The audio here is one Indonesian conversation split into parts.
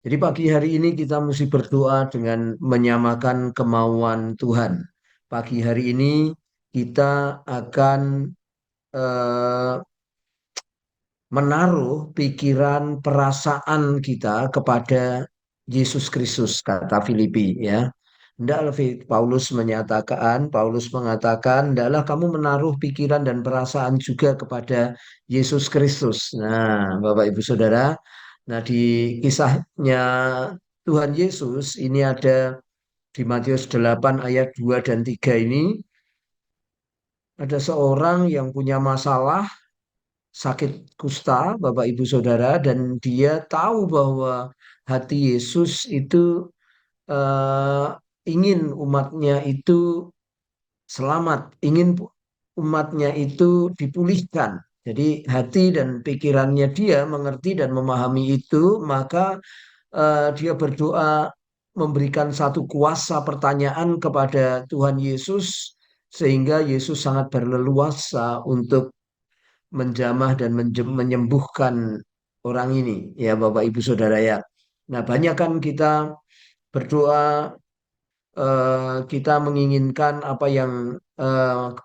Jadi pagi hari ini kita mesti berdoa dengan menyamakan kemauan Tuhan. Pagi hari ini kita akan eh, menaruh pikiran, perasaan kita kepada Yesus Kristus, kata Filipi ya. Hendaklah Paulus mengatakan, hendaklah kamu menaruh pikiran dan perasaan juga kepada Yesus Kristus. Nah, Bapak Ibu Saudara, nah di kisahnya Tuhan Yesus ini ada di Matius 8 ayat 2 dan 3 ini ada seorang yang punya masalah sakit kusta, Bapak Ibu Saudara, dan dia tahu bahwa hati Yesus itu eh, ingin umatnya itu selamat, ingin umatnya itu dipulihkan. Jadi hati dan pikirannya dia mengerti dan memahami itu, maka dia berdoa memberikan satu kuasa pertanyaan kepada Tuhan Yesus sehingga Yesus sangat berleluasa untuk menjamah dan menyembuhkan orang ini ya Bapak Ibu Saudara ya. Nah, banyak kan kita berdoa kita menginginkan apa yang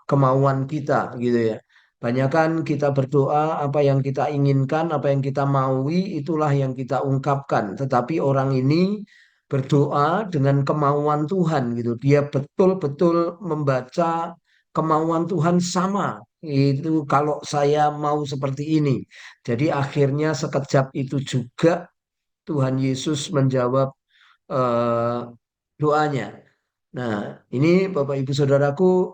kemauan kita gitu ya. Banyak kan kita berdoa apa yang kita inginkan, apa yang kita maui itulah yang kita ungkapkan. Tetapi orang ini berdoa dengan kemauan Tuhan gitu. Dia betul-betul membaca kemauan Tuhan sama. Itu kalau saya mau seperti ini. Jadi akhirnya sekejap itu juga Tuhan Yesus menjawab eh, doanya. Nah, ini Bapak Ibu Saudaraku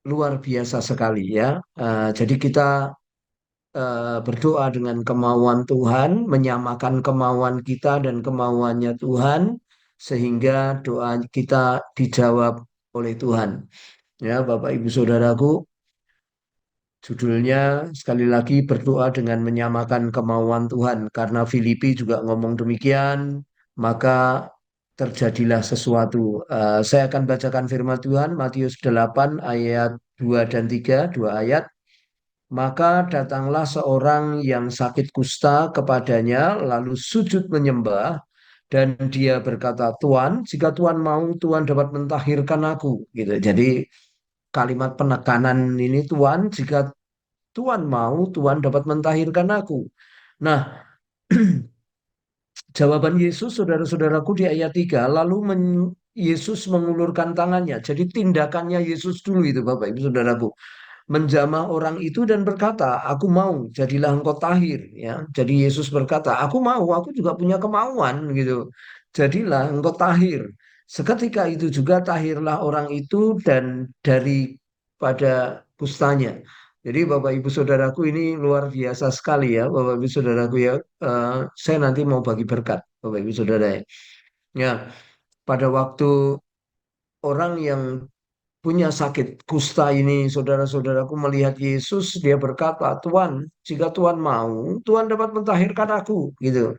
luar biasa sekali ya. Jadi kita berdoa dengan kemauan Tuhan, menyamakan kemauan kita dan kemauannya Tuhan, sehingga doa kita dijawab oleh Tuhan. Ya, Bapak Ibu Saudaraku, judulnya sekali lagi berdoa dengan menyamakan kemauan Tuhan. Karena Filipi juga ngomong demikian, maka terjadilah sesuatu. Saya akan bacakan firman Tuhan, Matius 8 ayat 2 dan 3, dua ayat. Maka datanglah seorang yang sakit kusta kepadanya, lalu sujud menyembah, dan dia berkata, Tuhan, jika Tuhan mau, Tuhan dapat mentahirkan aku. Gitu. Jadi kalimat penekanan ini, Tuhan, jika Tuhan mau, Tuhan dapat mentahirkan aku. Nah, jawaban Yesus, saudara-saudaraku di ayat 3, lalu Yesus mengulurkan tangannya. Jadi tindakannya Yesus dulu itu, Bapak Ibu Saudaraku. Menjamah orang itu dan berkata, aku mau, jadilah engkau tahir. Ya, jadi Yesus berkata, aku mau, aku juga punya kemauan gitu. Jadilah engkau tahir. Seketika itu juga tahirlah orang itu dan daripada kustanya. Jadi Bapak Ibu Saudaraku ini luar biasa sekali ya, Bapak Ibu Saudaraku ya. Saya nanti mau bagi berkat, Bapak Ibu Saudara ya. Ya, pada waktu orang yang punya sakit kusta ini, saudara-saudaraku melihat Yesus, dia berkata, Tuhan, jika Tuhan mau, Tuhan dapat mentahirkan aku, gitu.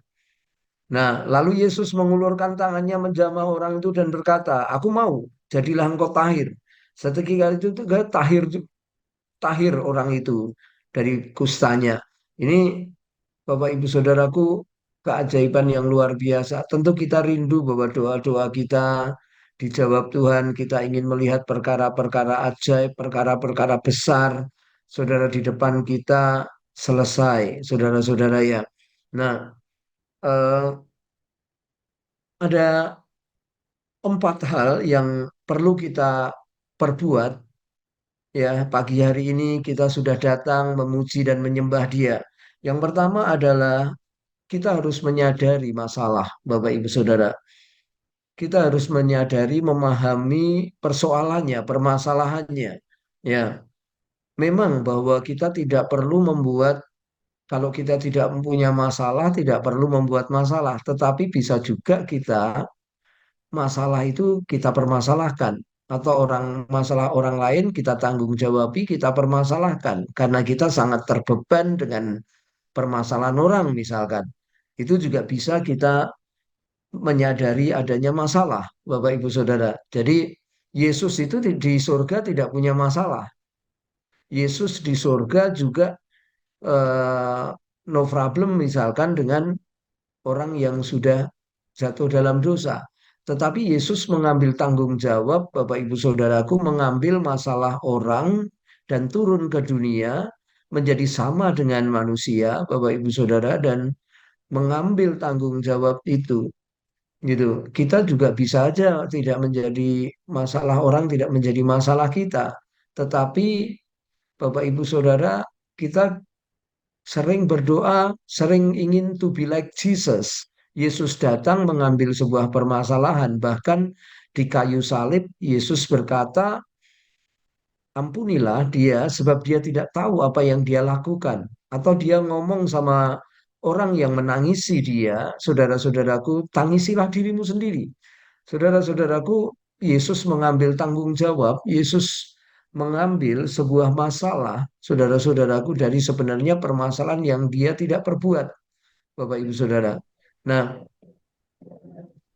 Nah, lalu Yesus mengulurkan tangannya menjamah orang itu dan berkata, aku mau, jadilah engkau tahir. Seketika itu juga tahir orang itu dari kustanya. Ini Bapak Ibu Saudaraku, keajaiban yang luar biasa. Tentu kita rindu bahwa doa-doa kita dijawab Tuhan. Kita ingin melihat perkara-perkara ajaib, perkara-perkara besar, saudara di depan kita selesai, saudara-saudara ya. Nah, eh, ada empat hal yang perlu kita perbuat. Ya, pagi hari ini kita sudah datang memuji dan menyembah Dia. Yang pertama adalah kita harus menyadari masalah, Bapak Ibu Saudara. Kita harus menyadari, memahami persoalannya, permasalahannya. Ya, memang bahwa kita tidak perlu membuat, kalau kita tidak mempunyai masalah, tidak perlu membuat masalah. Tetapi bisa juga kita, masalah itu kita permasalahkan. Atau masalah orang lain kita tanggung jawabi, kita permasalahkan. Karena kita sangat terbeban dengan permasalahan orang misalkan. Itu juga bisa kita menyadari adanya masalah, Bapak Ibu Saudara. Jadi Yesus itu di surga tidak punya masalah. Yesus di surga juga eh, no problem misalkan dengan orang yang sudah jatuh dalam dosa. Tetapi Yesus mengambil tanggung jawab, Bapak Ibu Saudaraku, mengambil masalah orang dan turun ke dunia menjadi sama dengan manusia, Bapak Ibu Saudara, dan mengambil tanggung jawab itu. Gitu. Kita juga bisa aja tidak menjadi masalah orang, tidak menjadi masalah kita. Tetapi Bapak Ibu Saudara, kita sering berdoa, sering ingin to be like Jesus. Yesus datang mengambil sebuah permasalahan, bahkan di kayu salib Yesus berkata, ampunilah dia sebab dia tidak tahu apa yang dia lakukan. Atau dia ngomong sama orang yang menangisi dia, saudara-saudaraku, tangisilah dirimu sendiri. Saudara-saudaraku, Yesus mengambil tanggung jawab, Yesus mengambil sebuah masalah, saudara-saudaraku, dari sebenarnya permasalahan yang dia tidak perbuat, Bapak Ibu Saudara. Nah,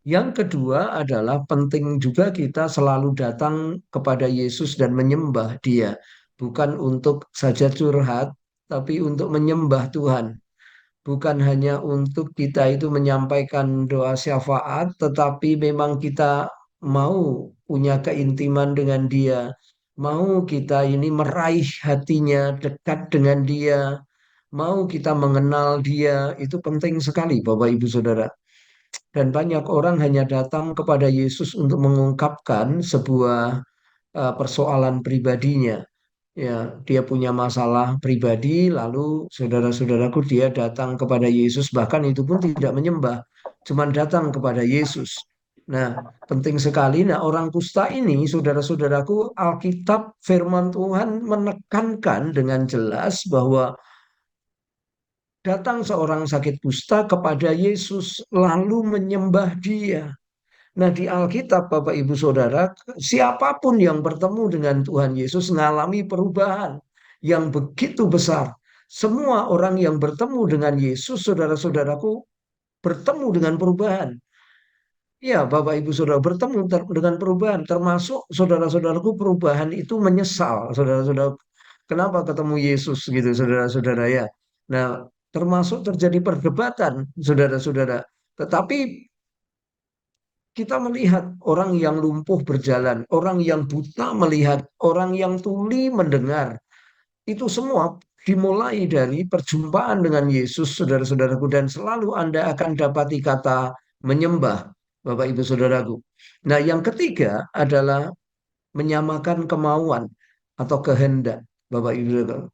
yang kedua adalah penting juga kita selalu datang kepada Yesus dan menyembah Dia, bukan untuk saja curhat, tapi untuk menyembah Tuhan. Bukan hanya untuk kita itu menyampaikan doa syafaat, tetapi memang kita mau punya keintiman dengan Dia, mau kita ini meraih hatinya, dekat dengan Dia, mau kita mengenal Dia, itu penting sekali, Bapak Ibu Saudara. Dan banyak orang hanya datang kepada Yesus untuk mengungkapkan sebuah persoalan pribadinya. Ya, dia punya masalah pribadi, lalu saudara-saudaraku dia datang kepada Yesus, bahkan itu pun tidak menyembah, cuman datang kepada Yesus. Nah, penting sekali. Nah, orang kusta ini, saudara-saudaraku, Alkitab firman Tuhan menekankan dengan jelas bahwa datang seorang sakit kusta kepada Yesus lalu menyembah dia. Nah, di Alkitab, Bapak Ibu Saudara, siapapun yang bertemu dengan Tuhan Yesus mengalami perubahan yang begitu besar. Semua orang yang bertemu dengan Yesus, saudara-saudaraku, bertemu dengan perubahan. Ya, Bapak Ibu Saudara, bertemu dengan perubahan, termasuk saudara-saudaraku perubahan itu menyesal, saudara-saudara. Kenapa ketemu Yesus gitu, saudara-saudara ya. Nah, termasuk terjadi perdebatan, saudara-saudara. Tetapi kita melihat orang yang lumpuh berjalan, orang yang buta melihat, orang yang tuli mendengar. Itu semua dimulai dari perjumpaan dengan Yesus, saudara-saudaraku. Dan selalu Anda akan dapati kata menyembah, Bapak Ibu Saudaraku. Nah, yang ketiga adalah menyamakan kemauan atau kehendak, Bapak Ibu Saudaraku.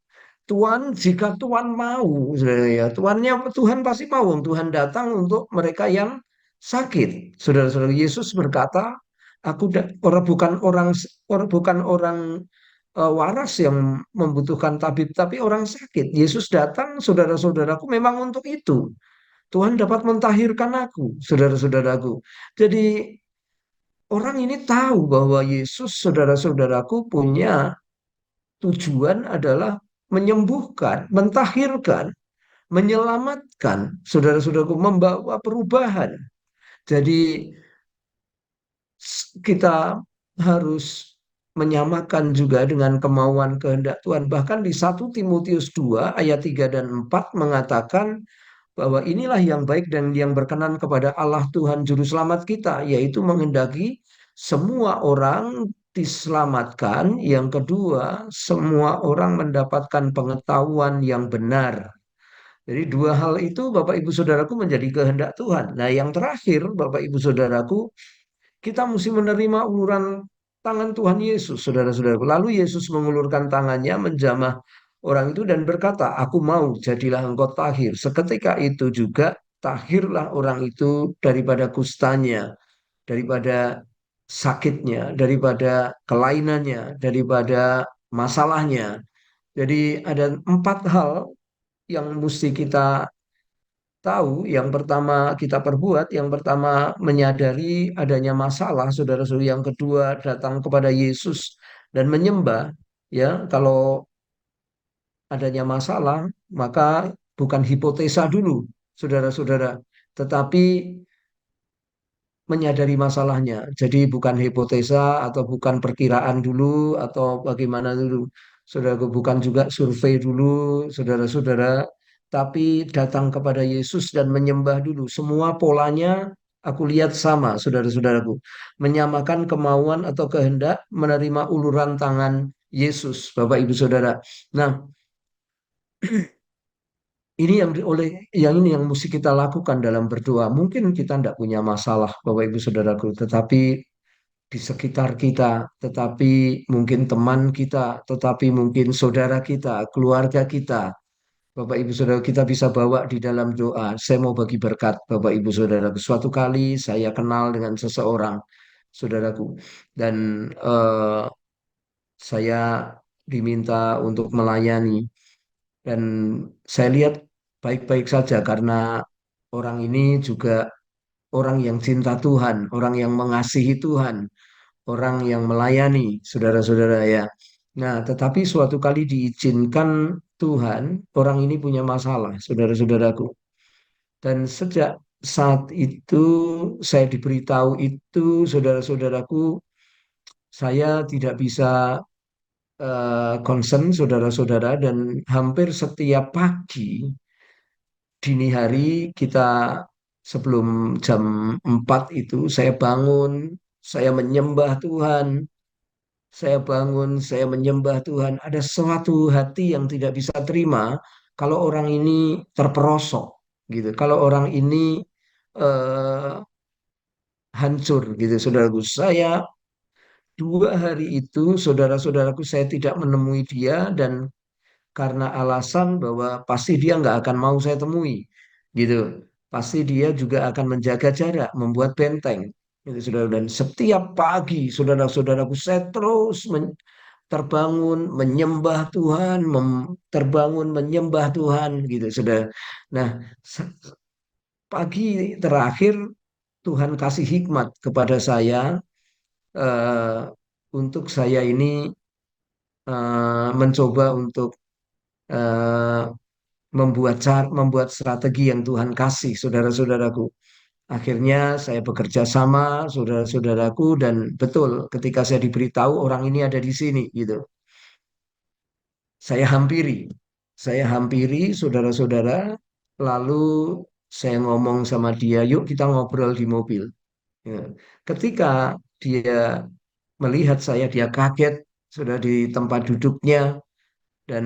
Tuhan, jika Tuhan mau, saudara ya, Tuhan pasti mau. Tuhan datang untuk mereka yang sakit. Saudara-saudara, Yesus berkata, orang bukan orang waras yang membutuhkan tabib, tapi orang sakit. Yesus datang, saudara-saudaraku, memang untuk itu. Tuhan dapat mentahirkan aku, saudara-saudaraku. Jadi orang ini tahu bahwa Yesus, saudara-saudaraku, punya tujuan adalah menyembuhkan, mentahirkan, menyelamatkan, saudara-saudaraku, membawa perubahan. Jadi kita harus menyamakan juga dengan kemauan kehendak Tuhan. Bahkan di 1 Timotius 2 ayat 3 dan 4 mengatakan bahwa inilah yang baik dan yang berkenan kepada Allah Tuhan Juru Selamat kita, yaitu menghendaki semua orang diselamatkan. Yang kedua, semua orang mendapatkan pengetahuan yang benar. Jadi dua hal itu Bapak Ibu Saudaraku menjadi kehendak Tuhan. Nah, yang terakhir Bapak Ibu Saudaraku, kita mesti menerima uluran tangan Tuhan Yesus, saudara-saudaraku. Lalu Yesus mengulurkan tangannya menjamah orang itu dan berkata, aku mau, jadilah engkau tahir. Seketika itu juga tahirlah orang itu daripada kustanya, daripada sakitnya, daripada kelainannya, daripada masalahnya. Jadi ada empat hal yang mesti kita tahu. Yang pertama kita perbuat, yang pertama menyadari adanya masalah, saudara-saudara. Yang kedua datang kepada Yesus dan menyembah. Ya, kalau adanya masalah, maka bukan hipotesa dulu, saudara-saudara, tetapi menyadari masalahnya. Jadi bukan hipotesa atau bukan perkiraan dulu atau bagaimana dulu. Saudara, bukan juga survei dulu, saudara-saudara. tapi datang kepada Yesus dan menyembah dulu. Semua polanya aku lihat sama, saudara-saudaraku. Menyamakan kemauan atau kehendak menerima uluran tangan Yesus, Bapak Ibu Saudara. Nah, ini yang ini yang mesti kita lakukan dalam berdoa. Mungkin kita tidak punya masalah, Bapak Ibu Saudaraku, tetapi di sekitar kita, tetapi mungkin teman kita, tetapi mungkin saudara kita, keluarga kita, Bapak Ibu Saudara, kita bisa bawa di dalam doa. Saya mau bagi berkat, Bapak Ibu Saudara. Suatu kali saya kenal dengan seseorang, saudaraku, dan saya diminta untuk melayani. Dan saya lihat baik-baik saja karena orang ini juga orang yang cinta Tuhan, orang yang mengasihi Tuhan, orang yang melayani, saudara-saudara ya. Nah, tetapi suatu kali diizinkan Tuhan, orang ini punya masalah, saudara-saudaraku. Dan sejak saat itu saya diberitahu itu, saudara-saudaraku, saya tidak bisa concern saudara-saudara dan hampir setiap pagi dini hari kita sebelum jam 4 itu saya bangun, saya menyembah Tuhan, saya bangun, saya menyembah Tuhan. Ada suatu hati yang tidak bisa terima kalau orang ini terperosok, gitu. Kalau orang ini eh, hancur, gitu, saudaraku. Saya 2 hari itu, saudara-saudaraku, saya tidak menemui dia dan karena alasan bahwa pasti dia nggak akan mau saya temui, gitu. Pasti dia juga akan menjaga jarak, membuat benteng, gitu, saudara. Dan setiap pagi, saudara-saudaraku, saya terus terbangun menyembah Tuhan, terbangun menyembah Tuhan, gitu, saudara. Nah, pagi terakhir Tuhan kasih hikmat kepada saya eh, untuk saya ini mencoba untuk eh, membuat strategi yang Tuhan kasih, saudara-saudaraku. Akhirnya saya bekerja sama saudara-saudaraku dan betul ketika saya diberitahu orang ini ada di sini gitu. Saya hampiri, saya hampiri saudara-saudara, lalu saya ngomong sama dia, yuk kita ngobrol di mobil. Ya. Ketika dia melihat saya, dia kaget sudah di tempat duduknya dan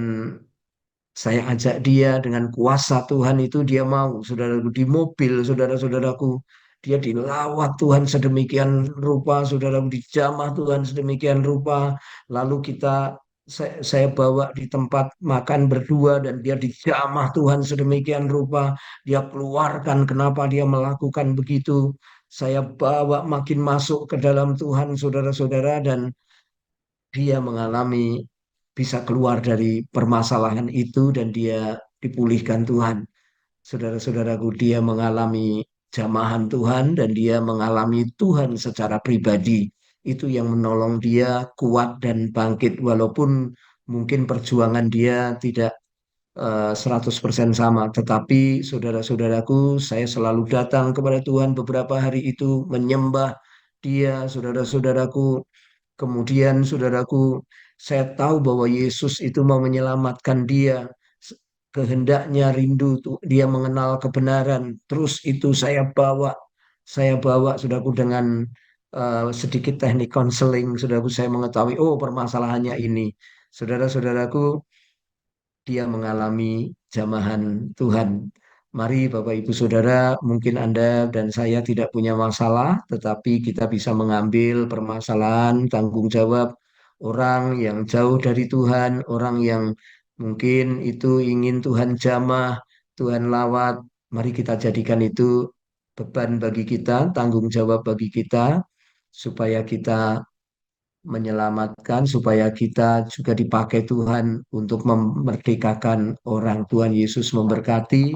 saya ajak dia dengan kuasa Tuhan itu dia mau, saudaraku, di mobil, saudara-saudaraku. Dia dilawat Tuhan sedemikian rupa, saudaraku, dijamah Tuhan sedemikian rupa. Lalu saya bawa di tempat makan berdua dan dia dijamah Tuhan sedemikian rupa. Dia keluarkan kenapa dia melakukan begitu. Saya bawa makin masuk ke dalam Tuhan, saudara-saudara, dan dia mengalami bisa keluar dari permasalahan itu dan dia dipulihkan Tuhan. Saudara-saudaraku, dia mengalami jamahan Tuhan dan dia mengalami Tuhan secara pribadi. Itu yang menolong dia kuat dan bangkit walaupun mungkin perjuangan dia tidak 100% sama. Tetapi saudara-saudaraku, saya selalu datang kepada Tuhan beberapa hari itu menyembah dia, saudara-saudaraku. Kemudian saudaraku, saya tahu bahwa Yesus itu mau menyelamatkan dia. Kehendaknya rindu tuh dia mengenal kebenaran. Terus itu saya bawa saudaraku dengan sedikit teknik konseling. Saudaraku, saya mengetahui, oh permasalahannya ini. Saudara-saudaraku, dia mengalami jamahan Tuhan. Mari Bapak Ibu Saudara, mungkin Anda dan saya tidak punya masalah, tetapi kita bisa mengambil permasalahan, tanggung jawab orang yang jauh dari Tuhan, orang yang mungkin itu ingin Tuhan jamah, Tuhan lawat. Mari kita jadikan itu beban bagi kita, tanggung jawab bagi kita, supaya kita menyelamatkan supaya kita juga dipakai Tuhan untuk memerdekakan orang. Tuhan Yesus memberkati.